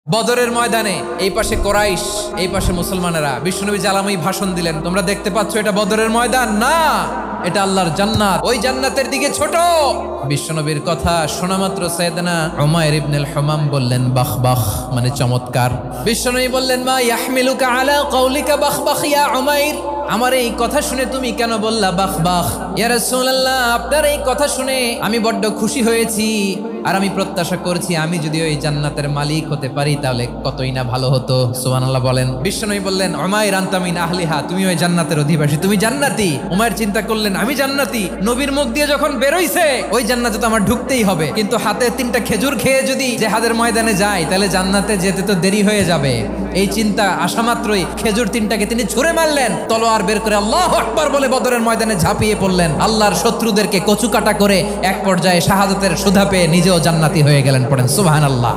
বদরের ময়দানে এই পাশে কোরাইশ, এই পাশে মুসলমানেরা। বিশ্বনবী জালামি ভাষণ দিলেন, তোমরা দেখতে পাচ্ছ এটা বদরের ময়দান না, এটা আল্লাহর জান্নাত, ওই জান্নাতের দিকে ছোট। বিশ্বনবীর কথা শোনা মাত্র সাইয়েদনা উমাইর ইবনুল হুমাম বললেন বাখ বাখ, মানে চমৎকার। বিশ্বনবী বললেন মা ইয়াহমিলুকা আলা কওলিকা বাখ বাখ ইয়া উমাইর, আমার এই কথা শুনে তুমি কেন বললা বাখ বাখ? ইয়া রাসূলুল্লাহ, আপনার এই কথা শুনে আমি বড্ড খুশি হয়েছি, আর আমি প্রত্যাশা করছি আমি যদি ওই জান্নাতের মালিক হতে পারি তাহলে কতই না ভালো হতো। সুবহানাল্লাহ বলেন। বিশ্বনবী বললেন উমাইর আনতা মিন আহলিহা, তুমি ওই জান্নাতের অধিবাসী, তুমি জান্নাতি। উমাইর চিন্তা করলেন আমি জান্নাতি, নবীর মুখ দিয়ে যখন বেরোইছে ওই জান্নাতে তো আমার ঢুকতেই হবে, কিন্তু হাতে 3টা খেজুর খেয়ে যদি জিহাদের ময়দানে যাই তাহলে জান্নাতে যেতে তো দেরি হয়ে যাবে। এই চিন্তা আসা মাত্রই খেজুর 3টাকে তিনি ছুঁড়ে মারলেন, তলোয়ার বের করে আল্লাহু আকবার বলে বদরের ময়দানে ঝাঁপিয়ে পড়লেন। আল্লাহর শত্রুদেরকে কচুকাটা করে এক পর্যায়ে শাহাদাতের সুধা পেয়ে নিজেও জান্নাতি হয়ে গেলেন। পড়েন সুবহানাল্লাহ।